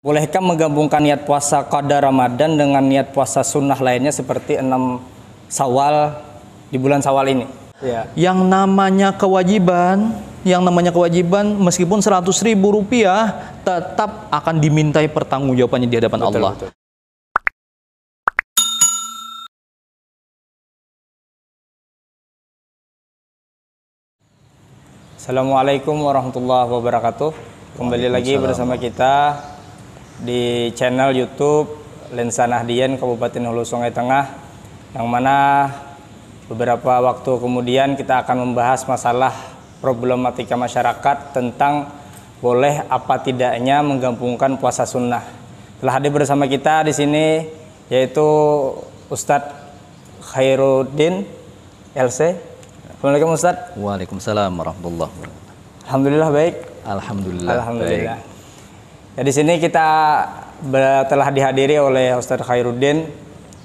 Bolehkah menggabungkan niat puasa qada Ramadan dengan niat puasa sunnah lainnya seperti 6 Syawal di bulan Syawal ini? Ya. Yang namanya kewajiban meskipun 100.000 rupiah tetap akan dimintai pertanggungjawabannya di hadapan Allah. Betul. Assalamualaikum warahmatullahi wabarakatuh. Kembali lagi bersama kita di channel YouTube Lensa Nahdien Kabupaten Hulu Sungai Tengah, yang mana beberapa waktu kemudian kita akan membahas masalah problematika masyarakat tentang boleh apa tidaknya menggabungkan puasa sunnah. Telah hadir bersama kita di sini yaitu Ustadz Khairuddin LC. Assalamualaikum Ustadz. Waalaikumsalam warahmatullahi wabarakatuh. Alhamdulillah baik. Alhamdulillah. Baik. Ya, di sini kita telah dihadiri oleh Ustadz Khairuddin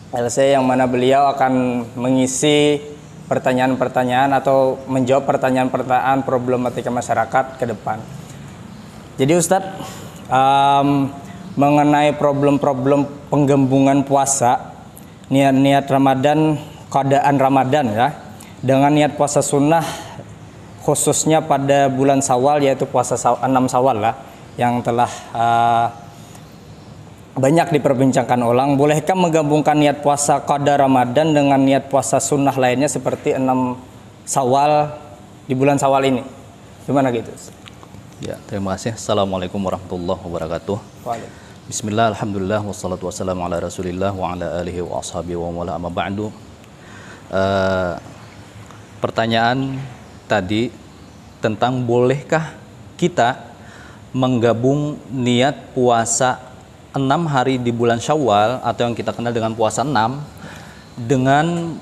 LC, yang mana beliau akan mengisi pertanyaan-pertanyaan atau menjawab pertanyaan-pertanyaan problematika masyarakat ke depan. Jadi Ustadz, mengenai problem-problem penggabungan puasa, niat-niat Ramadan, qadaan Ramadan ya, dengan niat puasa sunnah khususnya pada bulan Syawal, yaitu puasa 6 Syawal lah, yang telah banyak diperbincangkan ulang. Bolehkah menggabungkan niat puasa qada Ramadan dengan niat puasa sunnah lainnya seperti 6 Syawal di bulan Syawal ini? Gimana gitu? Ya, terima kasih. Assalamualaikum warahmatullahi wabarakatuh. Bismillah, alhamdulillah, wassalatu wassalamu ala rasulillah wa ala alihi wa ashabihi wa wala amma ba'du. Pertanyaan tadi tentang bolehkah kita menggabung niat puasa 6 hari di bulan Syawal atau yang kita kenal dengan puasa 6 dengan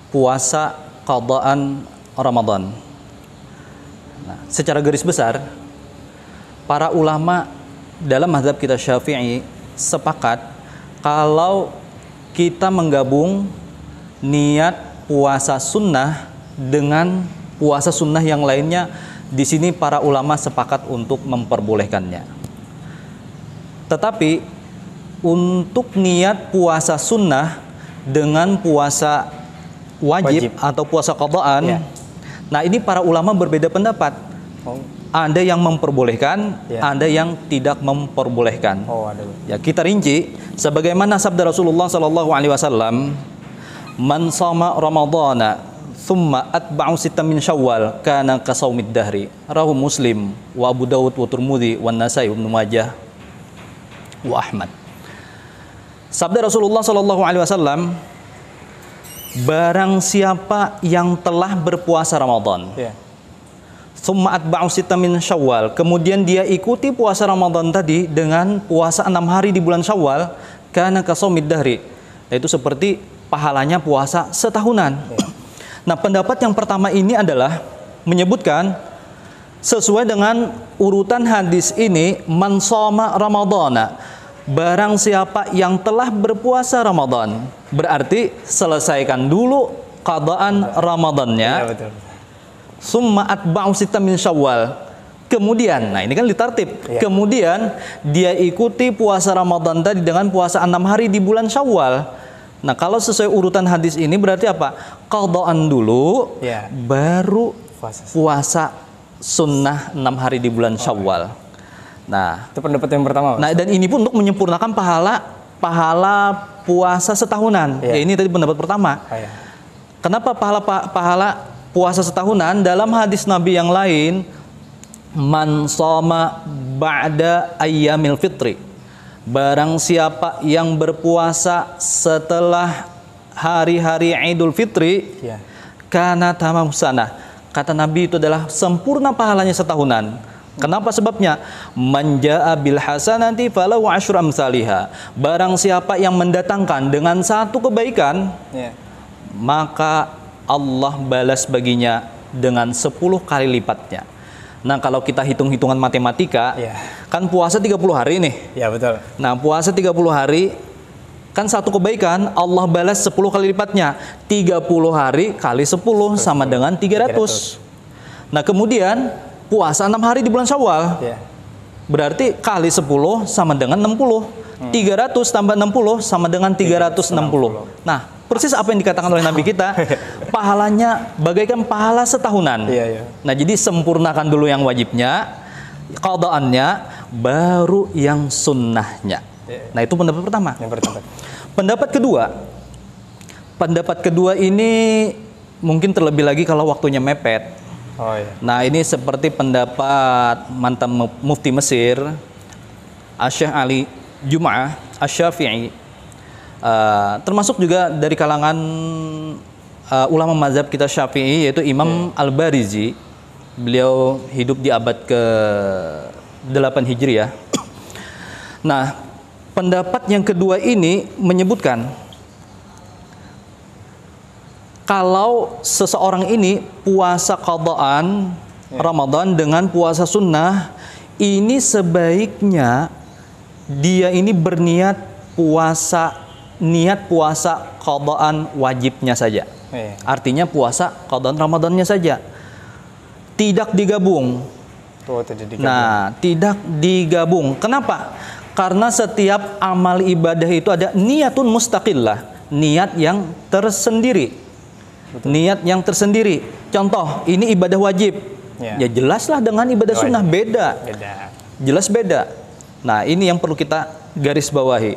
puasa qadaan Ramadan. Nah, secara garis besar para ulama dalam mazhab kita Syafi'i sepakat kalau kita menggabung niat puasa sunnah dengan puasa sunnah yang lainnya, di sini para ulama sepakat untuk memperbolehkannya. Tetapi untuk niat puasa sunnah dengan puasa wajib atau puasa qadaan, ya. Nah ini para ulama berbeda pendapat. Ada yang memperbolehkan, ya. Ada yang tidak memperbolehkan. Ya, kita rinci sebagaimana sabda Rasulullah SAW, "Man shoma Ramadhana thumma atba'u sittan min Syawal kana kasaumid dahri." Rawahu Muslim wa Abu Dawud wa Tirmidzi wa Nasa'i wa Ibnu Majah wa Ahmad. Sabda Rasulullah SAW, barang siapa yang telah berpuasa Ramadan, thumma atba'u sittan min Syawal, kemudian dia ikuti puasa Ramadan tadi dengan puasa 6 hari di bulan Syawal, kana kasaumid dahri, yaitu seperti pahalanya puasa setahunan. Nah, pendapat yang pertama ini adalah menyebutkan sesuai dengan urutan hadis ini, man shoma Ramadhana, barang siapa yang telah berpuasa Ramadan, berarti selesaikan dulu qadaan Ramadannya, summa atba'u sittan min Syawal, kemudian, nah ini kan ditartib, kemudian dia ikuti puasa Ramadan tadi dengan puasa 6 hari di bulan Syawal. Nah, kalau sesuai urutan hadis ini berarti apa? Qadaan dulu, baru puasa sunnah 6 hari di bulan Syawal. Nah, itu pendapat yang pertama. Nah, dan ini pun untuk menyempurnakan pahala puasa setahunan. Ya, ini tadi pendapat pertama. Kenapa pahala puasa setahunan? Dalam hadis Nabi yang lain, man shoma ba'da ayyamil fitri, barang siapa yang berpuasa setelah hari-hari Idul Fitri, kana tamam sanah, kata Nabi itu adalah sempurna pahalanya setahunan. Kenapa sebabnya? Man jaa bil hasanati falahu asyru amsalihha, barang siapa yang mendatangkan dengan satu kebaikan, maka Allah balas baginya dengan 10 kali lipatnya. Nah, kalau kita hitung-hitungan matematika, kan puasa 30 hari nih. Ya, betul. Nah, puasa 30 hari kan satu kebaikan, Allah balas 10 kali lipatnya. 30 hari kali 10 sama dengan 300. Nah, kemudian puasa 6 hari di bulan Syawal. Berarti kali 10 sama dengan 60. 300 tambah 60 sama dengan 360. Nah, persis apa yang dikatakan oleh Nabi kita, pahalanya bagaikan pahala setahunan. Nah, jadi sempurnakan dulu yang wajibnya, qada'annya, baru yang sunnahnya. Nah, itu pendapat pertama. Pendapat kedua ini mungkin terlebih lagi kalau waktunya mepet. Nah, ini seperti pendapat mantan mufti Mesir, Syekh Ali Jum'ah Asy-Syafi'i, termasuk juga dari kalangan ulama mazhab kita Syafi'i, yaitu Imam Al-Barizi. Beliau hidup di abad ke-8 Hijriah. Nah, pendapat yang kedua ini menyebutkan kalau seseorang ini puasa qadaan Ramadan dengan puasa sunnah, ini sebaiknya dia ini berniat niat puasa qadaan wajibnya saja. Artinya puasa qadaan Ramadannya saja. Tidak digabung. Nah, tidak digabung. Kenapa? Karena setiap amal ibadah itu ada niyatun mustaqillah, niat yang tersendiri. Niat yang tersendiri. Contoh, ini ibadah wajib. Ya jelaslah dengan ibadah sunnah beda. Jelas beda. Nah, ini yang perlu kita garis bawahi.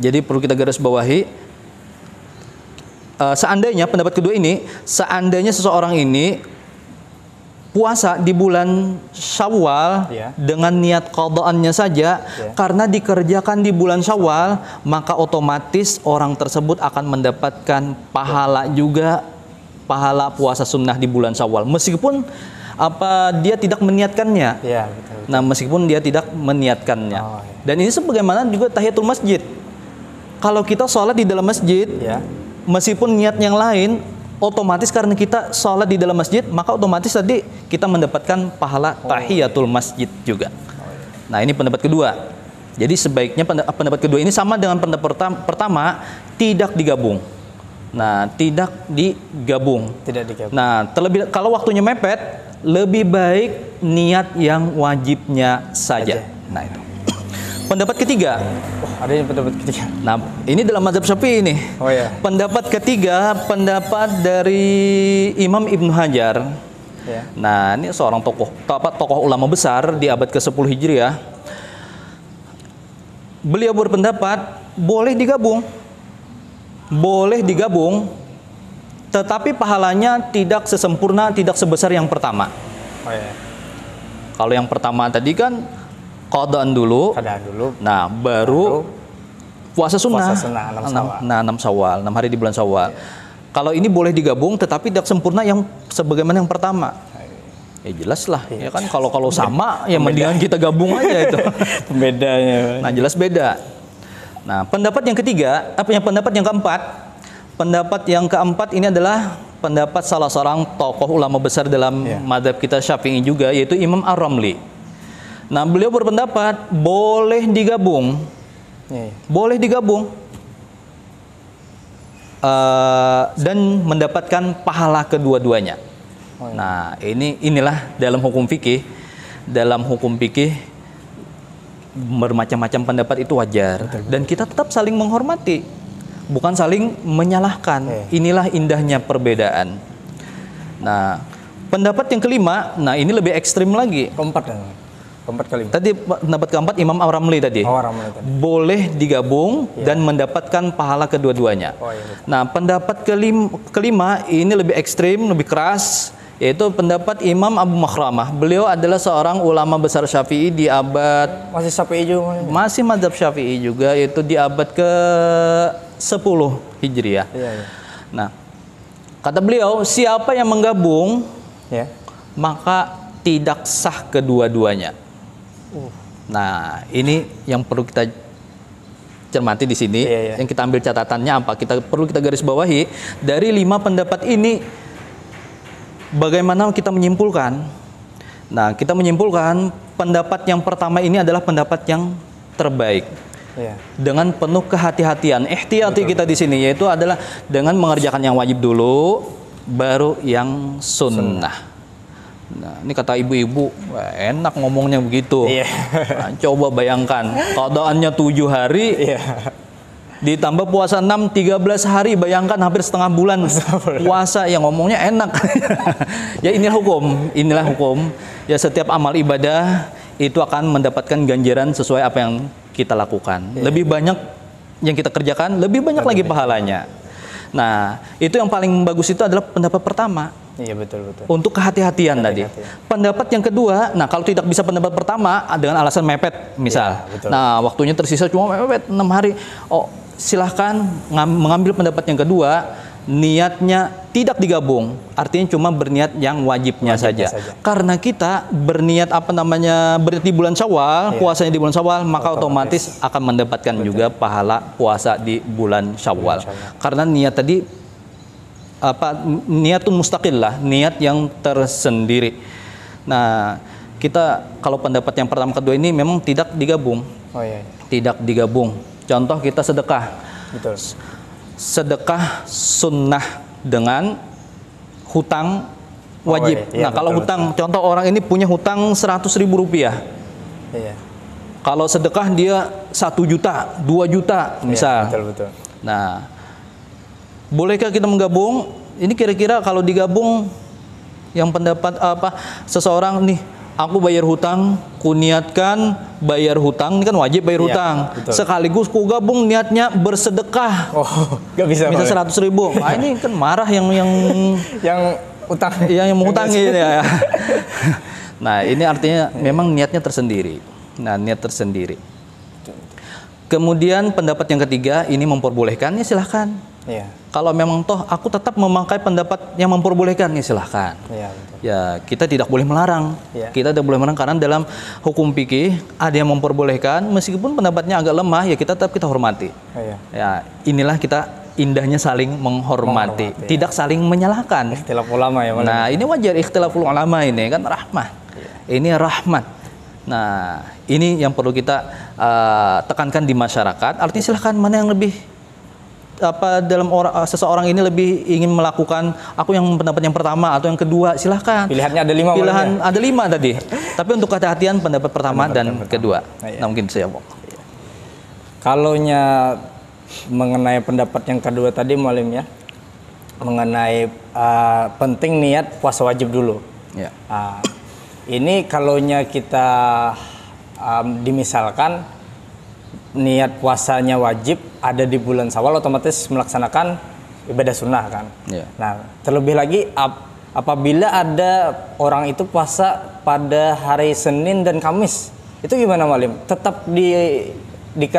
Jadi perlu kita garis bawahi. Seandainya pendapat kedua ini, seandainya seseorang ini puasa di bulan Syawal dengan niat qada'annya saja, karena dikerjakan di bulan Syawal, maka otomatis orang tersebut akan mendapatkan pahala juga, pahala puasa sunnah di bulan Syawal, meskipun dia tidak meniatkannya. Nah, meskipun dia tidak meniatkannya. Dan ini sebagaimana juga tahiyatul masjid. Kalau kita sholat di dalam masjid, meskipun niat yang lain, otomatis karena kita sholat di dalam masjid, maka otomatis tadi kita mendapatkan pahala tahiyatul masjid juga. Nah, ini pendapat kedua. Jadi sebaiknya pendapat kedua ini sama dengan pendapat pertama, tidak digabung. Nah, tidak digabung. Nah, terlebih kalau waktunya mepet, lebih baik niat yang wajibnya saja. Nah, itu. Pendapat ketiga. Ada yang pendapat ketiga. Nah, ini dalam mazhab Syafi'i ini. Pendapat ketiga, pendapat dari Imam Ibnu Hajar. Nah, ini seorang tokoh ulama besar di abad ke-10 Hijriah. Beliau berpendapat boleh digabung. Boleh digabung, tetapi pahalanya tidak sesempurna, tidak sebesar yang pertama. Kalau yang pertama tadi kan qadaan dulu. Nah, baru puasa sunnah. 6 Syawal, 6 hari di bulan Syawal. Kalau ini boleh digabung, tetapi tidak sempurna yang sebagaimana yang pertama. Ya jelas lah, ya kan kalau sama, ya mendingan kita gabung aja itu. Pembedanya. Nah, jelas beda. Nah, pendapat yang ketiga, pendapat yang keempat. Pendapat yang keempat ini adalah pendapat salah seorang tokoh ulama besar dalam mazhab kita Syafi'i juga, yaitu Imam Ar-Ramli. Nah, beliau berpendapat boleh digabung, boleh digabung, dan mendapatkan pahala kedua-duanya. Nah, inilah dalam hukum fikih. Dalam hukum fikih bermacam-macam pendapat itu wajar, dan kita tetap saling menghormati, bukan saling menyalahkan. Inilah indahnya perbedaan. Nah, pendapat yang kelima, nah ini lebih ekstrim lagi. Keempat kali. Tadi pendapat keempat Imam Ar-Ramli tadi. Boleh digabung dan mendapatkan pahala kedua-duanya. Nah, pendapat kelima ini lebih ekstrim, lebih keras, yaitu pendapat Imam Abu Makhramah. Beliau adalah seorang ulama besar Syafi'i di abad masih mazhab Syafi'i juga, yaitu di abad ke-10 Hijriah. Nah, kata beliau, siapa yang menggabung, maka tidak sah kedua-duanya. Nah, ini yang perlu kita cermati di sini. Yang kita ambil catatannya apa? Perlu kita garis bawahi dari 5 pendapat ini. Bagaimana kita menyimpulkan? Nah, kita menyimpulkan pendapat yang pertama ini adalah pendapat yang terbaik. Dengan penuh kehati-hatian, ihtiyati kita di sini, yaitu adalah dengan mengerjakan yang wajib dulu, baru yang sunnah. Nah, Nah, ini kata ibu-ibu, wah, enak ngomongnya begitu. Iya. Nah, coba bayangkan, qadaannya 7 hari, Iya. ditambah puasa 6, 13 hari, bayangkan hampir setengah bulan puasa, yang ngomongnya enak. Ya inilah hukum. Ya setiap amal ibadah itu akan mendapatkan ganjaran sesuai apa yang kita lakukan. Lebih banyak yang kita kerjakan, lebih banyak lagi pahalanya. Nah, itu yang paling bagus itu adalah pendapat pertama. Iya, betul. Untuk kehati-hatian tadi. Pendapat yang kedua, nah kalau tidak bisa pendapat pertama dengan alasan mepet misal. Iya, betul. Nah, waktunya tersisa cuma mepet 6 hari. Oh, silahkan mengambil pendapat yang kedua, niatnya tidak digabung. Artinya cuma berniat yang wajibnya saja. Karena kita berniat berniat di bulan Syawal, puasanya di bulan Syawal, maka otomatis akan mendapatkan juga pahala puasa di bulan Syawal. Karena niat tadi niatun mustaqillah, niat yang tersendiri. Nah, kita kalau pendapat yang pertama kedua ini memang tidak digabung. Oh iya. Tidak digabung. Contoh kita sedekah. Betul. Sedekah sunnah dengan hutang wajib. Iya, kalau betul, hutang, contoh orang ini punya hutang 100.000 rupiah. Iya. Kalau sedekah dia 1 juta, 2 juta misal. Iya, betul. Nah, bolehkah kita menggabung? Ini kira-kira kalau digabung, yang pendapat seseorang nih, aku bayar hutang, kuniatkan bayar hutang, ini kan wajib bayar hutang. Betul. Sekaligus ku gabung niatnya bersedekah. Oh, nggak bisa. Misal 100.000. Nah, ini kan marah yang utang. yang mengutangi ya. Nah, ini artinya memang niatnya tersendiri. Nah, niat tersendiri. Kemudian pendapat yang ketiga, ini memperbolehkan, ya silahkan. Iya. Kalau memang toh aku tetap memakai pendapat yang memperbolehkan, ya silahkan. Iya, betul. Ya, kita tidak boleh melarang. Iya. Kita tidak boleh melarang karena dalam hukum fikih ada yang memperbolehkan, meskipun pendapatnya agak lemah, ya kita tetap kita hormati. Iya. Ya, inilah kita indahnya saling menghormati, tidak saling menyalahkan. Ikhtilaf ulama ya. Nah, ini wajar ikhtilaful ulama, ini kan rahmah. Ini rahmat. Nah, ini yang perlu kita tekankan di masyarakat. Artinya silahkan, mana yang lebih seseorang ini lebih ingin melakukan, aku yang pendapat yang pertama atau yang kedua, silahkan. Pilihannya ada 5. Pilihan ada 5 tadi. Tapi untuk kehati-hatian pendapat pertama dan kedua. Iya. Nah, mungkin saya Kalaunya mengenai pendapat yang kedua tadi, Mualim ya, mengenai penting niat puasa wajib dulu. Ya. Ini kalaunya kita dimisalkan niat puasanya wajib ada di bulan Syawal, otomatis melaksanakan ibadah sunnah kan. Ya. Nah, terlebih lagi apabila ada orang itu puasa pada hari Senin dan Kamis, itu gimana Mualim? Tetap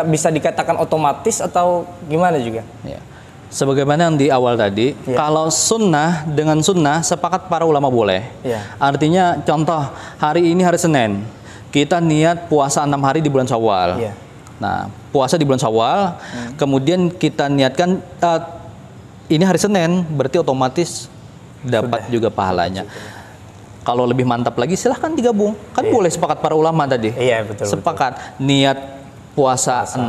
bisa dikatakan otomatis atau gimana juga? Ya. Sebagaimana yang di awal tadi, kalau sunnah dengan sunnah sepakat para ulama boleh. Ya. Artinya contoh hari ini hari Senin, kita niat puasa 6 hari di bulan Syawal. Ya. Nah, puasa di bulan Syawal, kemudian kita niatkan ini hari Senin, berarti otomatis dapat juga pahalanya. Kalau lebih mantap lagi, silahkan digabung. Kan boleh sepakat para ulama tadi. Iya, betul. Sepakat niat puasa 6,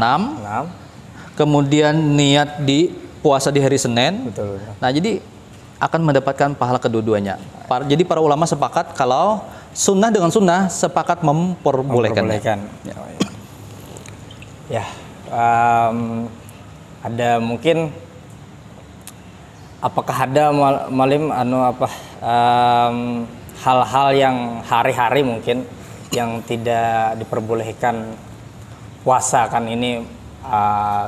kemudian niat di puasa di hari Senin. Betul. Nah, jadi akan mendapatkan pahala kedua-duanya. Jadi para ulama sepakat kalau sunnah dengan sunnah sepakat memperbolehkan. Ya. Ya, ada mungkin, apakah ada Mualim hal-hal yang hari-hari mungkin yang tidak diperbolehkan puasa kan ini?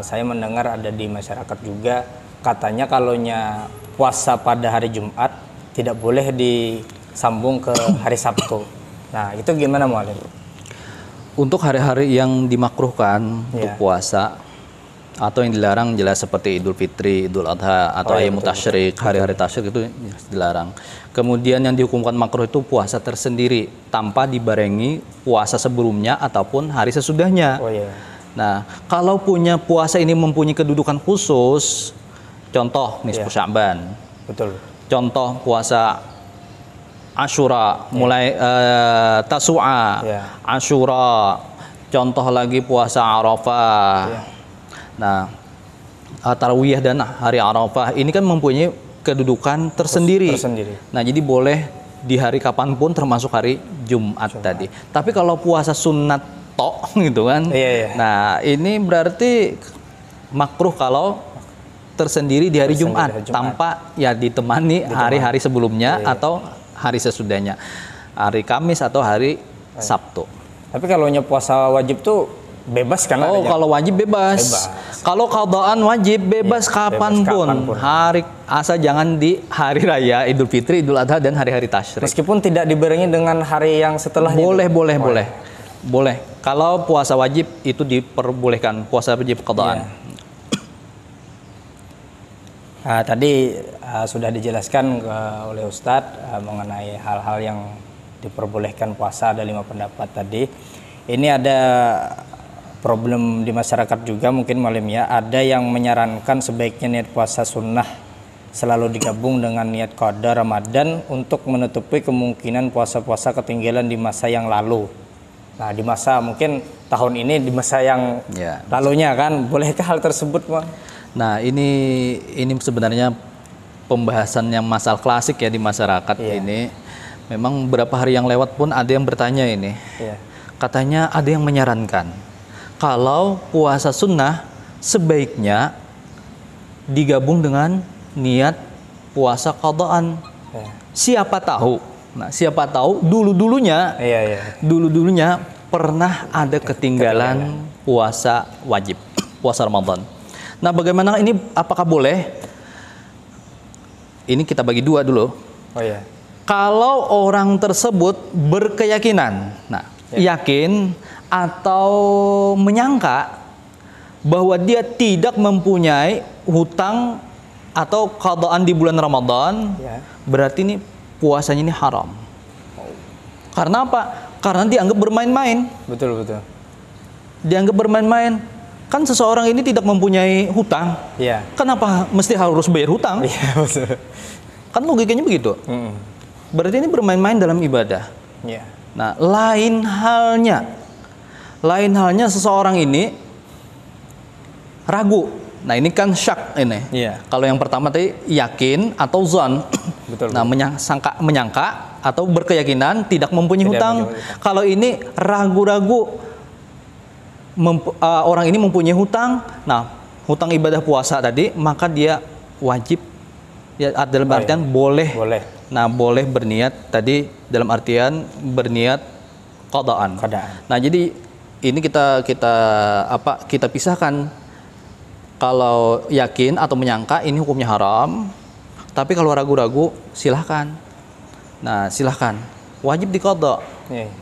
Saya mendengar ada di masyarakat juga katanya kalaunya puasa pada hari Jumat tidak boleh disambung ke hari Sabtu. Nah, itu gimana Mualim? Untuk hari-hari yang dimakruhkan untuk puasa atau yang dilarang jelas seperti Idul Fitri, Idul Adha atau Ayyamut Tasyrik, hari-hari tasyrik itu dilarang. Kemudian yang dihukumkan makruh itu puasa tersendiri tanpa dibarengi puasa sebelumnya ataupun hari sesudahnya. Oh iya. Nah, kalau punya puasa ini mempunyai kedudukan khusus, contoh nisfu Sya'ban. Betul. Contoh puasa Asyura, mulai Tasu'a, Asyura, contoh lagi puasa Arafah. Nah, Tarawih dan hari Arafah ini kan mempunyai kedudukan tersendiri. Nah, jadi boleh di hari kapanpun termasuk hari Jumat tadi. Tapi kalau puasa sunat tok gitu kan. Nah, ini berarti makruh kalau tersendiri di hari Jumat tanpa ya ditemani hari-hari sebelumnya atau hari sesudahnya. Hari Kamis atau hari Sabtu. Tapi kalau puasa wajib tuh bebas kan? Oh, kalau wajib bebas. Kalau qadaan wajib bebas kapanpun. Hari asal jangan di hari raya Idul Fitri, Idul Adha dan hari-hari tasyrik. Meskipun tidak dibarengi dengan hari yang setelahnya. Boleh. Kalau puasa wajib itu diperbolehkan, puasa wajib qadaan. Nah, tadi sudah dijelaskan oleh Ustadz mengenai hal-hal yang diperbolehkan puasa, ada 5 pendapat tadi. Ini ada problem di masyarakat juga mungkin malam ya, ada yang menyarankan sebaiknya niat puasa sunnah selalu digabung dengan niat qada Ramadan untuk menutupi kemungkinan puasa-puasa ketinggalan di masa yang lalu. Nah, di masa mungkin tahun ini di masa yang lalunya kan, bolehkah hal tersebut, Bang? Nah, ini sebenarnya pembahasan yang masalah klasik ya di masyarakat ini. Memang beberapa hari yang lewat pun ada yang bertanya ini. Katanya ada yang menyarankan kalau puasa sunnah sebaiknya digabung dengan niat puasa qadaan. Siapa tahu? Nah, siapa tahu dulu-dulunya pernah ada ketinggalan puasa wajib, puasa Ramadan. Nah, bagaimana ini, apakah boleh? Ini kita bagi dua dulu. Kalau orang tersebut berkeyakinan, yakin atau menyangka bahwa dia tidak mempunyai hutang atau qadaan di bulan Ramadan, berarti ini puasanya ini haram. Karena apa? Karena dianggap bermain-main. Betul. Dianggap bermain-main. Kan seseorang ini tidak mempunyai hutang. Kenapa mesti harus bayar hutang? Kan logikanya begitu. Berarti ini bermain-main dalam ibadah. Nah, lain halnya seseorang ini ragu. Nah, ini kan syak ini. Kalau yang pertama tadi yakin atau zon. Nah, menyangka atau berkeyakinan tidak mempunyai hutang. Kalau ini ragu-ragu, orang ini mempunyai hutang. Nah, hutang ibadah puasa tadi, maka dia wajib ya, dalam artian boleh. Nah, boleh berniat tadi dalam artian berniat qadaan. Nah, jadi ini kita pisahkan. Kalau yakin atau menyangka ini hukumnya haram, tapi kalau ragu-ragu silahkan. Nah, silahkan. Wajib diqadha.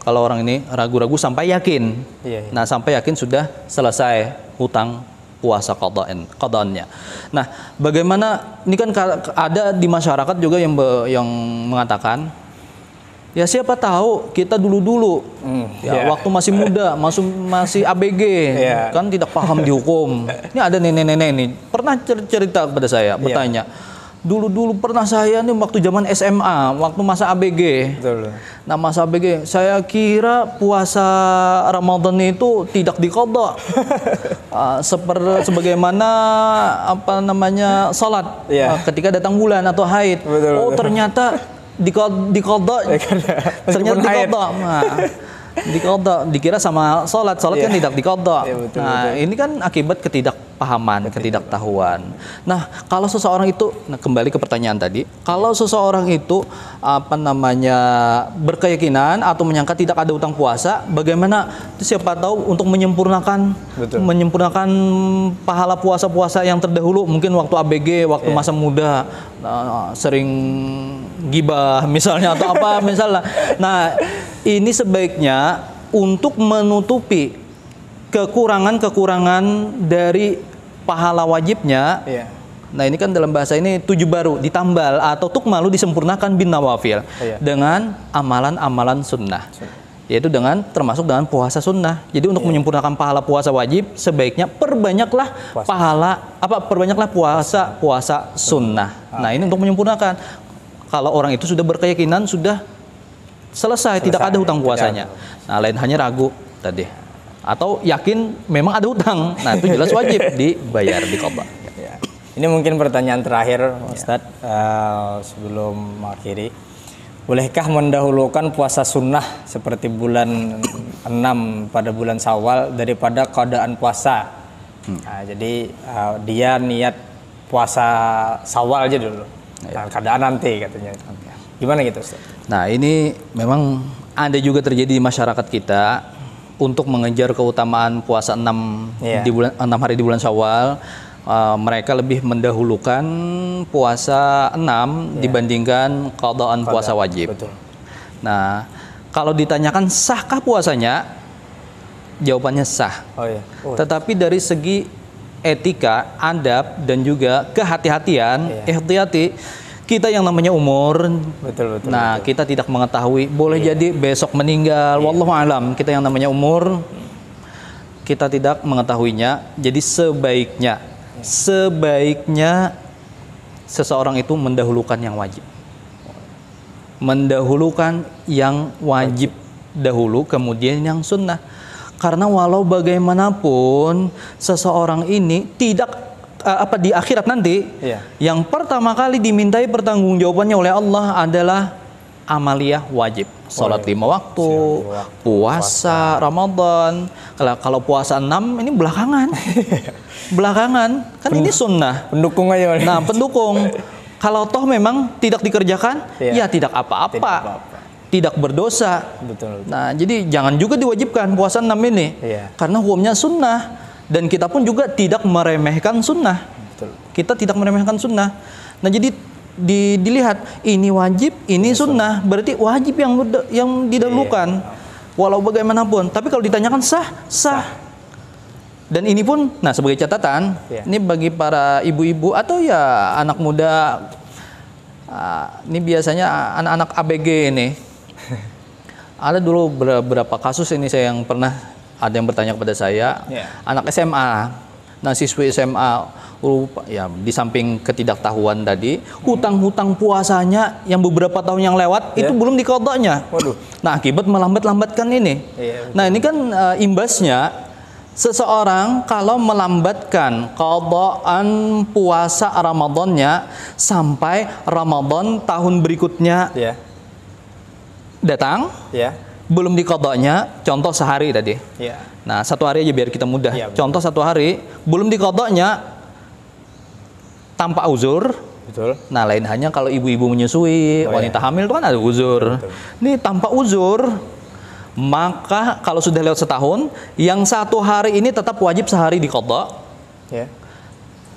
Kalau orang ini ragu-ragu sampai yakin. Nah, sampai yakin sudah selesai hutang puasa qadaannya. Nah, bagaimana ini kan ada di masyarakat juga yang mengatakan, ya siapa tahu kita dulu waktu masih muda, masih ABG, kan tidak paham di hukum. Ini ada nenek-nenek ini pernah cerita kepada saya, bertanya, dulu pernah saya nih waktu zaman SMA, waktu masa ABG. Nah, masa ABG, saya kira puasa Ramadan itu tidak diqadha. Sebagaimana salat ketika datang bulan atau haid. Oh, ternyata diqadha. Dikira sama salat kan tidak diqadha. Nah, ini kan akibat ketidakpahaman, ketidaktahuan. Nah, kalau seseorang itu, kembali ke pertanyaan tadi, kalau seseorang itu berkeyakinan atau menyangka tidak ada hutang puasa, bagaimana siapa tahu untuk menyempurnakan pahala puasa-puasa yang terdahulu, mungkin waktu ABG, waktu masa muda, sering gibah misalnya atau apa misalnya. Nah, ini sebaiknya untuk menutupi kekurangan dari pahala wajibnya. Nah, ini kan dalam bahasa ini 7 baru ditambal atau tukmalu disempurnakan bin nawafil dengan amalan-amalan sunnah. Yaitu termasuk dengan puasa sunnah. Jadi untuk menyempurnakan pahala puasa wajib, sebaiknya perbanyaklah puasa sunnah. Nah, ini untuk menyempurnakan. Kalau orang itu sudah berkeyakinan sudah selesai, tidak ada hutang puasanya. Nah, lain hanya ragu tadi. Atau yakin memang ada hutang. Nah, itu jelas wajib dibayar, diqadha. Ini mungkin pertanyaan terakhir, Ustadz, sebelum mengakhiri. bolehkah mendahulukan puasa sunnah seperti bulan 6 pada bulan Syawal daripada qadaan puasa? Nah, jadi dia niat puasa Syawal aja dulu. Nah, qadaan nanti katanya. Gimana gitu, Ustaz? Nah, ini memang ada juga terjadi di masyarakat kita untuk mengejar keutamaan puasa 6 di bulan 6 hari di bulan Syawal. Mereka lebih mendahulukan puasa 6 dibandingkan qadaan puasa wajib. Betul. Nah, kalau ditanyakan sahkah puasanya? Jawabannya sah. Oh iya. Tetapi dari segi etika, adab dan juga kehati-hatian, ihtiyati, kita yang namanya umur. Betul. Nah, kita tidak mengetahui, boleh jadi besok meninggal, wallahu alam. Kita yang namanya umur, kita tidak mengetahuinya. Jadi sebaiknya seseorang itu mendahulukan yang wajib. Mendahulukan yang wajib dahulu, kemudian yang sunnah. Karena walau bagaimanapun seseorang ini tidak di akhirat nanti, yang pertama kali dimintai pertanggungjawabannya oleh Allah adalah amaliyah wajib. Salat 5 waktu, puasa Ramadan. Kalau puasa 6 ini belakangan. Kan ini sunnah. Pendukung aja. Nah, pendukung. Kalau toh memang tidak dikerjakan, ya tidak apa-apa. Tidak berdosa. Betul. Nah, jadi jangan juga diwajibkan puasa 6 ini. Karena hukumnya sunnah. Dan kita pun juga tidak meremehkan sunnah. Betul. Kita tidak meremehkan sunnah. Nah, jadi dilihat ini wajib, ini sunnah, berarti wajib yang didahulukan, walau bagaimanapun. Tapi kalau ditanyakan sah. Dan ini pun, nah sebagai catatan, ini bagi para ibu-ibu atau ya anak muda, ini biasanya anak-anak ABG ini. Ada dulu beberapa kasus ini saya yang pernah ada yang bertanya kepada saya, anak SMA, nah siswi SMA. Ya, di samping ketidaktahuan tadi, hutang-hutang puasanya yang beberapa tahun yang lewat itu belum diqadanya. Nah, akibat melambat-lambatkan ini. Nah, ini kan imbasnya seseorang kalau melambatkan qadaan puasa Ramadannya sampai Ramadan tahun berikutnya datang, belum diqadanya, contoh sehari tadi. Nah, 1 hari aja biar kita mudah. Contoh 1 hari belum diqadanya tanpa uzur. Betul. Nah, lain hanya kalau ibu-ibu menyusui, wanita hamil itu kan ada uzur. Ini tanpa uzur, maka kalau sudah lewat setahun, yang 1 hari ini tetap wajib sehari diqadha.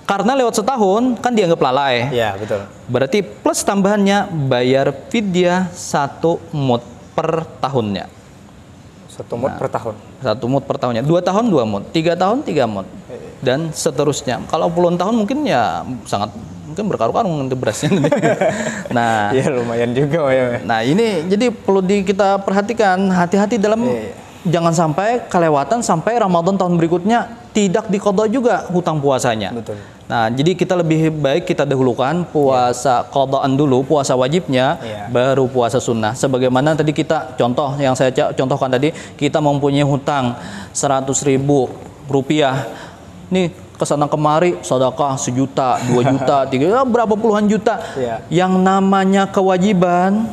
Karena lewat setahun kan dianggap lalai. Betul. Berarti plus tambahannya bayar fidyah 1 mud per tahunnya. 1 mud per tahun. 1 mud per tahunnya. 2 tahun 2 mud, 3 tahun 3 mud. Dan seterusnya. Kalau puluhan tahun mungkin ya sangat mungkin berkarung-karung berasnya. Nah, lumayan juga. Nah, ini jadi perlu kita perhatikan, hati-hati dalam jangan sampai kelewatan sampai Ramadan tahun berikutnya tidak diqadha juga hutang puasanya. Betul. Nah, jadi kita lebih baik kita dahulukan puasa qadaan dulu, puasa wajibnya, baru puasa sunnah. Sebagaimana tadi kita contoh yang saya contohkan tadi, kita mempunyai hutang 100.000 rupiah. Nih kesana kemari sedekah 1 juta, 2 juta, 3 berapa puluhan juta. Yang namanya kewajiban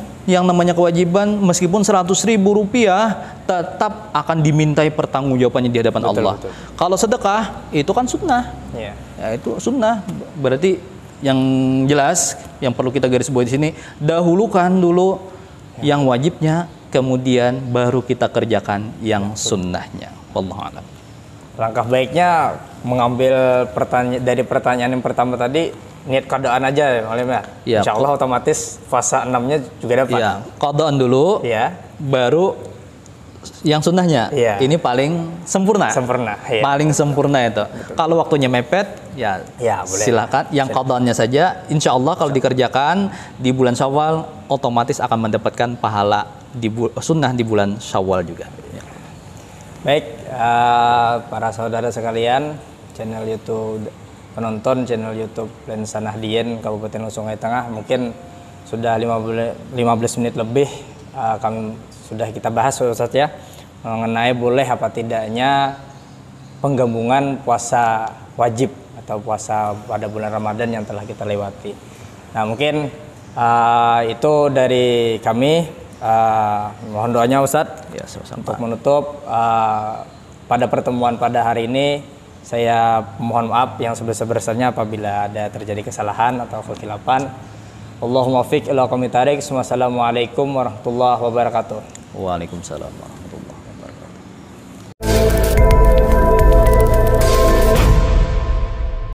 meskipun 100.000 rupiah tetap akan dimintai pertanggungjawabannya di hadapan Allah. Kalau sedekah itu kan sunnah. Ya, itu sunnah. Berarti yang jelas yang perlu kita garis bawahi di sini, dahulukan dulu yang wajibnya, kemudian baru kita kerjakan yang sunnahnya. Wallahu a'lam. Langkah baiknya mengambil dari pertanyaan yang pertama tadi, niat qadaan aja ya. Insya Allah otomatis puasa 6-nya juga dapat. Qadaan dulu, baru yang sunnahnya. Ini paling sempurna. Paling sempurna itu. Kalau waktunya mepet, boleh. Silakan. Yang qadaannya saja, insya Allah kalau dikerjakan di bulan Syawal, otomatis akan mendapatkan pahala sunnah di bulan Syawal juga. Baik, para saudara sekalian, channel penonton channel YouTube Lensa Nahdien Kabupaten Sungai Tengah, mungkin sudah 15 menit lebih sudah kita bahas Ustaz ya, mengenai boleh apa tidaknya penggabungan puasa wajib atau puasa pada bulan Ramadan yang telah kita lewati. Nah, mungkin Itu dari kami. Mohon doanya Ustadz Ya, sama-sama. untuk menutup pada pertemuan pada hari ini. Saya mohon maaf yang sebesar-besarnya apabila ada terjadi kesalahan atau kekhilafan. Allahumma fiq ila qomit tarik. Wassalamualaikum warahmatullahi wabarakatuh. Waalaikumsalam.